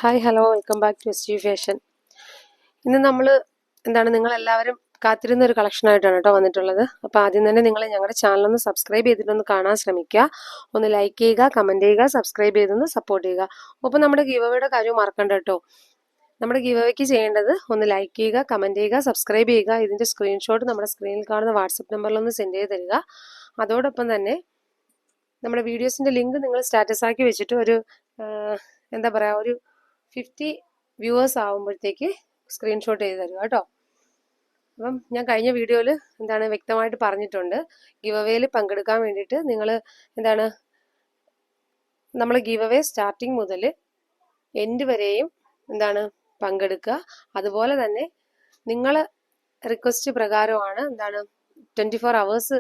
Hi hello welcome back to S G fashion. ഇന്ന് നമ്മൾ നിങ്ങളെല്ലാവരും കാത്തിരുന്ന ഒരു കളക്ഷനായിട്ടാണ് കേട്ടോ വന്നിട്ടുള്ളത്. അപ്പോൾ ആദ്യം തന്നെ നിങ്ങൾ ഞങ്ങളുടെ ചാനലൊന്ന് സബ്സ്ക്രൈബ് ചെയ്തിട്ടൊന്ന് കാണാൻ ശ്രമിക്കുക. ഒന്ന് ലൈക്ക് ചെയ്യുക, കമൻറ്റ് ചെയ്യുക, സബ്സ്ക്രൈബ് ചെയ്തൊന്ന് സപ്പോർട്ട് ചെയ്യുക. ഒപ്പം നമ്മുടെ ഗിവ് അവേയുടെ കാര്യം മറക്കണ്ട കേട്ടോ. നമ്മുടെ ഗിവ് അവേക്ക് ചെയ്യേണ്ടത് ഒന്ന് ലൈക്ക് ചെയ്യുക, കമൻറ്റ് ചെയ്യുക, സബ്സ്ക്രൈബ് ചെയ്യുക. ഇതിൻ്റെ സ്ക്രീൻഷോട്ട് നമ്മുടെ സ്ക്രീനിൽ കാണുന്ന വാട്സപ്പ് നമ്പറിലൊന്ന് സെൻഡ് ചെയ്ത് തരിക. അതോടൊപ്പം തന്നെ നമ്മുടെ വീഡിയോസിൻ്റെ ലിങ്ക് നിങ്ങൾ സ്റ്റാറ്റസ് ആക്കി വെച്ചിട്ട് ഒരു ഒരു 50 വ്യൂവേഴ്സ് ആകുമ്പോഴത്തേക്ക് സ്ക്രീൻഷോട്ട് ചെയ്ത് തരിക കേട്ടോ. അപ്പം ഞാൻ കഴിഞ്ഞ വീഡിയോയിൽ വ്യക്തമായിട്ട് പറഞ്ഞിട്ടുണ്ട്, ഗിവ് അവേയിൽ പങ്കെടുക്കാൻ വേണ്ടിയിട്ട് നിങ്ങൾ നമ്മൾ ഗിവ് അവേ സ്റ്റാർട്ടിങ് മുതൽ എൻഡ് വരെയും പങ്കെടുക്കുക. അതുപോലെ തന്നെ നിങ്ങൾ റിക്വസ്റ്റ് പ്രകാരമാണ് 24 hours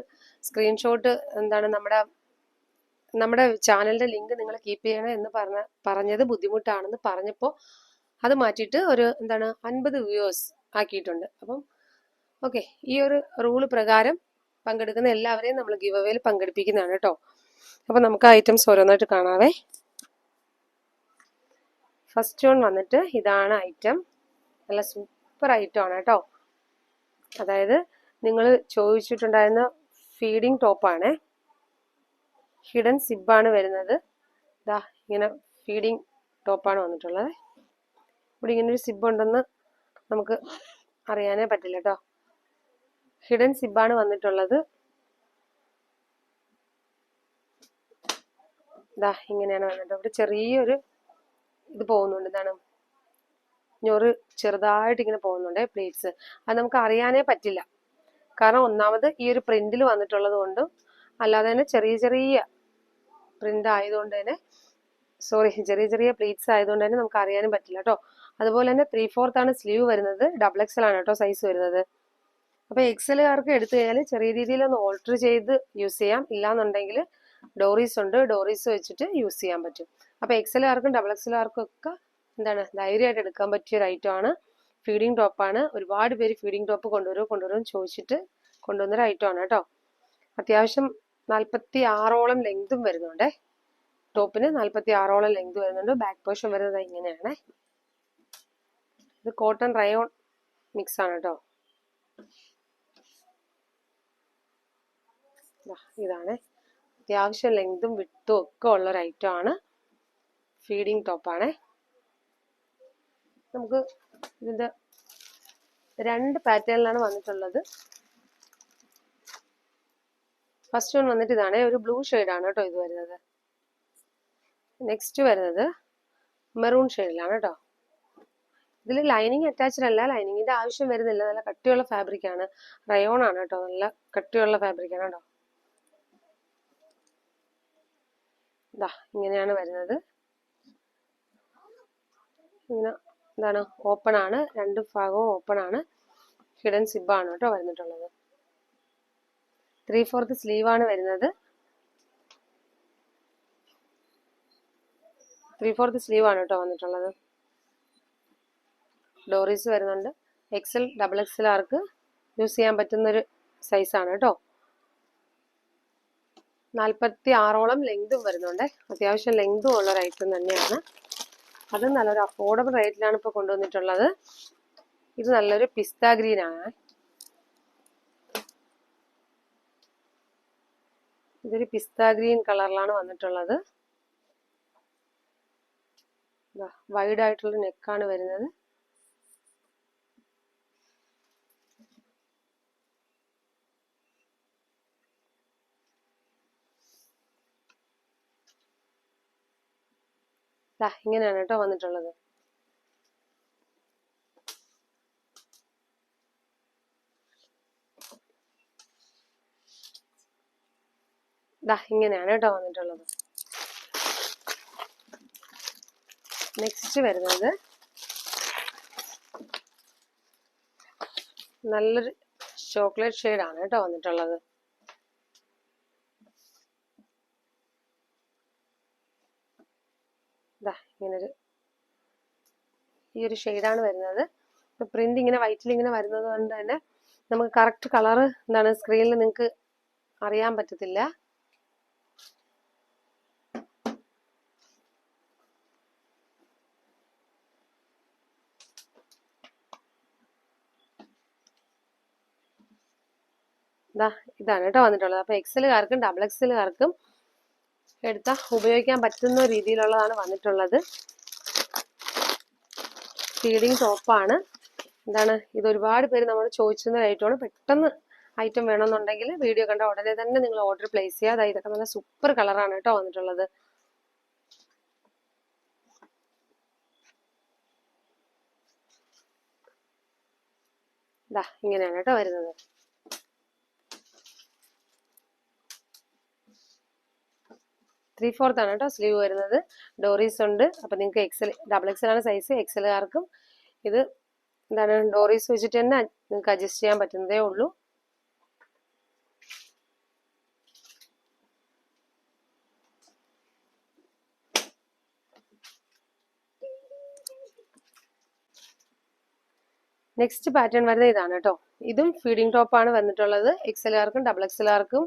സ്ക്രീൻഷോട്ട് നമ്മുടെ ചാനലിന്റെ ലിങ്ക് നിങ്ങൾ കീപ്പ് ചെയ്യണം എന്ന് പറഞ്ഞത് ബുദ്ധിമുട്ടാണെന്ന് പറഞ്ഞപ്പോൾ അത് മാറ്റിയിട്ട് ഒരു 50 വ്യൂവേഴ്സ് ആക്കിയിട്ടുണ്ട്. അപ്പം ഓക്കെ, ഈ ഒരു റൂള് പ്രകാരം പങ്കെടുക്കുന്ന എല്ലാവരെയും നമ്മൾ ഗിവ് അവേയിൽ പങ്കെടുപ്പിക്കുന്നതാണ് കേട്ടോ. അപ്പം നമുക്ക് ഐറ്റംസ് ഓരോന്നായിട്ട് കാണാവേ. ഫസ്റ്റ് വൺ വന്നിട്ട് ഇതാണ് ഐറ്റം. നല്ല സൂപ്പർ ഐറ്റം ആണ് കേട്ടോ. അതായത് നിങ്ങൾ ചോദിച്ചിട്ടുണ്ടായിരുന്ന ഫീഡിങ് ടോപ്പാണ്. ഹിഡൻ സിബാണ് വരുന്നത്. ഇതാ ഇങ്ങനെ ഫീഡിങ് ടോപ്പാണ് വന്നിട്ടുള്ളത്. ഇവിടെ ഇങ്ങനെ ഒരു സിബ് ഉണ്ടെന്ന് നമുക്ക് അറിയാനേ പറ്റില്ല കേട്ടോ. ഹിഡൻ സിബാണ് വന്നിട്ടുള്ളത്. ഇതാ ഇങ്ങനെയാണ് വന്നിട്ട് ഇവിടെ ചെറിയൊരു ഇത് പോകുന്നുണ്ട്. ഞൊറ് ചെറുതായിട്ട് ഇങ്ങനെ പോകുന്നുണ്ട് പ്ലേറ്റ്സ്. അത് നമുക്ക് അറിയാനേ പറ്റില്ല. കാരണം ഒന്നാമത് ഈ ഒരു പ്രിന്റിൽ വന്നിട്ടുള്ളത് കൊണ്ടും അല്ലാതെ തന്നെ ചെറിയ പ്രിന്റ് ആയതുകൊണ്ട് തന്നെ ചെറിയ പ്ലീറ്റ്സ് ആയതുകൊണ്ട് തന്നെ നമുക്ക് അറിയാനും പറ്റില്ല കേട്ടോ. അതുപോലെ തന്നെ 3/4 ആണ് സ്ലീവ് വരുന്നത്. ഡബിൾ എക്സൽ ആണ് കേട്ടോ സൈസ് വരുന്നത്. അപ്പോൾ എക്സലുകാർക്ക് എടുത്തു കഴിഞ്ഞാൽ ചെറിയ രീതിയിൽ ഒന്ന് ഓൾട്ടർ ചെയ്ത് യൂസ് ചെയ്യാം. ഇല്ലാന്നുണ്ടെങ്കിൽ ഡോറീസ് ഉണ്ട്, ഡോറീസ് വെച്ചിട്ട് യൂസ് ചെയ്യാൻ പറ്റും. അപ്പോൾ എക്സലുകാർക്കും ഡബിൾ എക്സലുകാർക്കും ഒക്കെ ധൈര്യമായിട്ട് എടുക്കാൻ പറ്റിയ ഒരു ഐറ്റം ആണ്. ഫീഡിങ് ടോപ്പാണ്. ഒരുപാട് പേര് ഫീഡിങ് ടോപ്പ് കൊണ്ടുവരും ചോദിച്ചിട്ട് കൊണ്ടുവന്നൊരു ഐറ്റം ആണ് കേട്ടോ. അത്യാവശ്യം 46ഓളം ലെങ്തും വരുന്നുണ്ട്. ടോപ്പിന് 46ഓളം ലെങ്ത് വരുന്നുണ്ട്. ബാക്ക് പോർഷൻ വരുന്നത് ഇങ്ങനെയാണ്. ഇത് കോട്ടൺ റയോൺ മിക്സ് ആണ് കേട്ടോ. ഇതാണ് അത്യാവശ്യം ലെങ്തും വിട്ടും ഒക്കെ ഉള്ള ഒരു ഐറ്റം ആണ്. ഫീഡിങ് ടോപ്പാണ്. നമുക്ക് ഇതിന്റെ 2 പാറ്റേണിലാണ് വന്നിട്ടുള്ളത്. ഫസ്റ്റ് വൺ വന്നിട്ട് ഇതാണ്, ഒരു ബ്ലൂ ഷെയ്ഡാണ് കേട്ടോ ഇത് വരുന്നത്. നെക്സ്റ്റ് വരുന്നത് മെറൂൺ ഷെയ്ഡിലാണ് കേട്ടോ. ഇതിൽ ലൈനിങ് അറ്റാച്ച്ഡ് അല്ല, ലൈനിങ്ങിന്റെ ആവശ്യം വരുന്നില്ല. നല്ല കട്ടിയുള്ള ഫാബ്രിക് ആണ്, റയോൺ ആണ് കേട്ടോ. നല്ല കട്ടിയുള്ള ഫാബ്രിക് ആണ് കേട്ടോ. ഇതാ ഇങ്ങനെയാണ് വരുന്നത്. ഇങ്ങനെ ഓപ്പൺ ആണ്, 2 ഭാഗവും ഓപ്പൺ ആണ്. ഹിഡൻ സിബാണ് കേട്ടോ വന്നിട്ടുള്ളത്. 3/4 സ്ലീവ് ആണ് വരുന്നത്. 3/4 സ്ലീവ് ആണ് കേട്ടോ വന്നിട്ടുള്ളത്. ഡോറീസ് വരുന്നുണ്ട്. എക്സൽ ഡബിൾ എക്സൽ ആർക്ക് യൂസ് ചെയ്യാൻ പറ്റുന്നൊരു സൈസാണ് കേട്ടോ. 46ഓളം ലെങ്തും വരുന്നുണ്ട്. അത്യാവശ്യം ലെങ്തും ഉള്ള ഒരു ഐറ്റം തന്നെയാണ്. അത് നല്ലൊരു അഫോർഡബിൾ റേറ്റിലാണ് ഇപ്പോൾ കൊണ്ടുവന്നിട്ടുള്ളത്. ഇത് നല്ലൊരു പിസ്ത ഗ്രീൻ ആണ്. ഇതൊരു പിസ്ത ഗ്രീൻ കളറിലാണ് വന്നിട്ടുള്ളത്. വൈഡ് ആയിട്ടുള്ള നെക്കാണ് വരുന്നത്. ഇങ്ങനെയാണ് കേട്ടോ വന്നിട്ടുള്ളത്. ഇങ്ങനെയാണ് കേട്ടോ വന്നിട്ടുള്ളത്. നെക്സ്റ്റ് വരുന്നത് നല്ലൊരു ചോക്ലേറ്റ് ഷെയ്ഡാണ് കേട്ടോ വന്നിട്ടുള്ളത്. ഈ ഒരു ഷെയ്ഡാണ് വരുന്നത്. പ്രിന്റ് ഇങ്ങനെ വൈറ്റിൽ ഇങ്ങനെ വരുന്നത് കൊണ്ട് തന്നെ നമുക്ക് കറക്റ്റ് കളറ് സ്ക്രീനിൽ നിങ്ങൾക്ക് അറിയാൻ പറ്റത്തില്ല. ഇതാണ് കേട്ടോ വന്നിട്ടുള്ളത്. അപ്പോൾ എക്സലുകാർക്കും ഡബിൾ എക്സലുകാർക്കും എടുത്താൽ ഉപയോഗിക്കാൻ പറ്റുന്ന രീതിയിലുള്ളതാണ് വന്നിട്ടുള്ളത്. ഫീഡിങ് ടോപ്പാണ്. ഇത് ഒരുപാട് പേര് നമ്മൾ ചോദിച്ചിരുന്ന ഐറ്റമാണ്. പെട്ടെന്ന് ഐറ്റം വേണമെന്നുണ്ടെങ്കിൽ വീഡിയോ കണ്ട ഉടനെ തന്നെ നിങ്ങൾ ഓർഡർ പ്ലേസ് ചെയ്യുക. ഇതൊക്കെ നല്ല സൂപ്പർ കളറാണ് കേട്ടോ വന്നിട്ടുള്ളത്. ഇങ്ങനെയാണ് കേട്ടോ വരുന്നത്. ത്രീ ഫോർത്ത് ആണ് കേട്ടോ സ്ലീവ് വരുന്നത്. ഡോറീസ് ഉണ്ട്. അപ്പൊ നിങ്ങൾക്ക് എക്സൽ ഡബിൾ എക്സൽ ആണ് സൈസ്. എക്സലുകാർക്കും ഇത് ഡോറീസ് വെച്ചിട്ട് തന്നെ നിങ്ങൾക്ക് അഡ്ജസ്റ്റ് ചെയ്യാൻ പറ്റുന്നതേ ഉള്ളൂ. നെക്സ്റ്റ് പാറ്റേൺ വരുന്നത് ഇതാണ് കേട്ടോ. ഇതും ഫീഡിംഗ് ടോപ്പാണ് വന്നിട്ടുള്ളത്. എക്സലുകാർക്കും ഡബിൾ എക്സലുകാർക്കും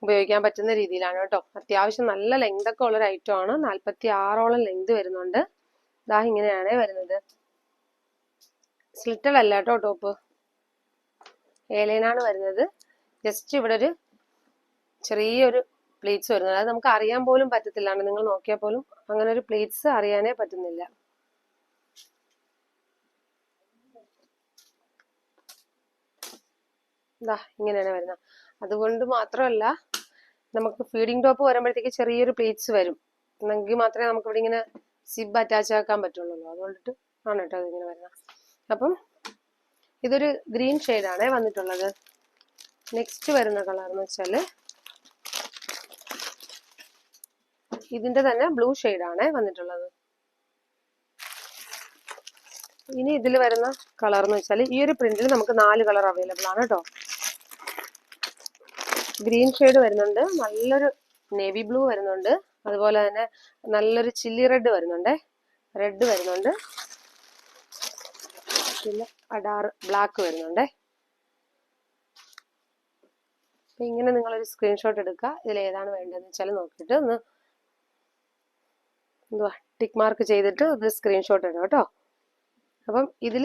ഉപയോഗിക്കാൻ പറ്റുന്ന രീതിയിലാണ് കേട്ടോ. അത്യാവശ്യം നല്ല ലെങ്ത് ഒക്കെ ഉള്ളൊരു ഐറ്റം ആണ്. 46ഓളം ലെങ്ത് വരുന്നുണ്ട്. ഇങ്ങനെയാണ് വരുന്നത്. സ്ലിറ്റഡ് അല്ല കേട്ടോ ടോപ്പ്, ഏലൈനാണ് വരുന്നത്. ജസ്റ്റ് ഇവിടെ ഒരു ചെറിയൊരു പ്ലീറ്റ്സ് വരുന്നത്. അത് നമുക്ക് അറിയാൻ പോലും പറ്റത്തില്ല. നിങ്ങൾ നോക്കിയാൽ പോലും അങ്ങനെ ഒരു പ്ലീറ്റ്സ് അറിയാനേ പറ്റുന്നില്ല. ഇങ്ങനെയാണ് വരുന്നത്. അതുകൊണ്ട് മാത്രമല്ല നമുക്ക് ഫീഡിംഗ് ടോപ്പ് വരുമ്പോഴത്തേക്ക് ചെറിയൊരു പ്ലീറ്റ്സ് വരും. എന്നെങ്കിൽ മാത്രമേ നമുക്ക് ഇവിടെ ഇങ്ങനെ സിബ് അറ്റാച്ച് ആക്കാൻ പറ്റുള്ളൂ. അതുകൊണ്ടിട്ട് ആണ് കേട്ടോ ഇതിങ്ങനെ വരുന്നത്. അപ്പം ഇതൊരു ഗ്രീൻ ഷെയ്ഡാണേ വന്നിട്ടുള്ളത്. നെക്സ്റ്റ് വരുന്ന കളർ എന്ന് വെച്ചാൽ ഇതിന്റെ തന്നെ ബ്ലൂ ഷെയ്ഡാണേ വന്നിട്ടുള്ളത്. ഇനി ഇതിൽ വരുന്ന കളർ എന്ന് വെച്ചാൽ ഈ ഒരു പ്രിന്റിൽ നമുക്ക് 4 കളർ അവൈലബിൾ ആണ് കേട്ടോ. ഗ്രീൻ ഷെയ്ഡ് വരുന്നുണ്ട്, നല്ലൊരു നേവി ബ്ലൂ വരുന്നുണ്ട്, അതുപോലെ തന്നെ നല്ലൊരു ചില്ലി റെഡ് വരുന്നുണ്ട്, റെഡ് വരുന്നുണ്ട്, പിന്നെ അഡാർ ബ്ലാക്ക് വരുന്നുണ്ട്. അപ്പൊ ഇങ്ങനെ നിങ്ങളൊരു സ്ക്രീൻഷോട്ട് എടുക്കുക. ഇതിൽ ഏതാണ് വേണ്ടതെന്ന് വെച്ചാൽ നോക്കിയിട്ട് ഒന്ന് ടിക്ക് മാർക്ക് ചെയ്തിട്ട് ഇത് സ്ക്രീൻഷോട്ട് ഇടുക കേട്ടോ. അപ്പം ഇതിൽ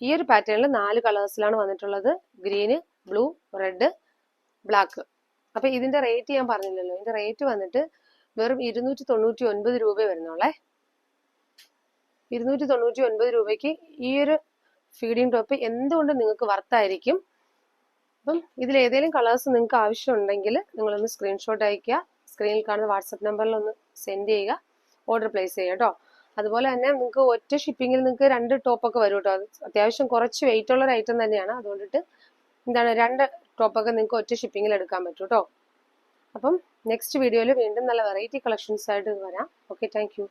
ഈ ഒരു പാറ്റേണിൽ 4 കളേഴ്സിലാണ് വന്നിട്ടുള്ളത്. Green, blue, red, black. അപ്പൊ ഇതിന്റെ റേറ്റ് ഞാൻ പറഞ്ഞില്ലല്ലോ. ഇതിന്റെ റേറ്റ് വന്നിട്ട് വെറും 299 രൂപ വരുന്നുള്ളേ. 299 രൂപയ്ക്ക് ഈ ഒരു ഫീഡിംഗ് ടോപ്പ് എന്തുകൊണ്ട് നിങ്ങൾക്ക് വർത്തായിരിക്കും. അപ്പം ഇതിൽ ഏതെങ്കിലും കളേഴ്സ് നിങ്ങൾക്ക് ആവശ്യമുണ്ടെങ്കിൽ നിങ്ങളൊന്ന് സ്ക്രീൻഷോട്ട് അയക്കുക. സ്ക്രീനിൽ കാണുന്ന വാട്സപ്പ് നമ്പറിൽ ഒന്ന് സെൻഡ് ചെയ്യുക, ഓർഡർ പ്ലേസ് ചെയ്യുക കേട്ടോ. അതുപോലെ തന്നെ നിങ്ങൾക്ക് ഒറ്റ ഷിപ്പിങ്ങിൽ നിങ്ങൾക്ക് 2 ടോപ്പൊക്കെ വരും കേട്ടോ. അത്യാവശ്യം കുറച്ച് വെയിറ്റ് ഉള്ള ഒരു ഐറ്റം തന്നെയാണ്. അതുകൊണ്ടിട്ട് 2 ടോപ്പൊക്കെ നിങ്ങൾക്ക് ഒറ്റ ഷിപ്പിങ്ങിൽ എടുക്കാൻ പറ്റും കേട്ടോ. അപ്പം നെക്സ്റ്റ് വീഡിയോയിൽ വീണ്ടും നല്ല വെറൈറ്റി കളക്ഷൻസ് ആയിട്ട് വരാം. Okay, thank you.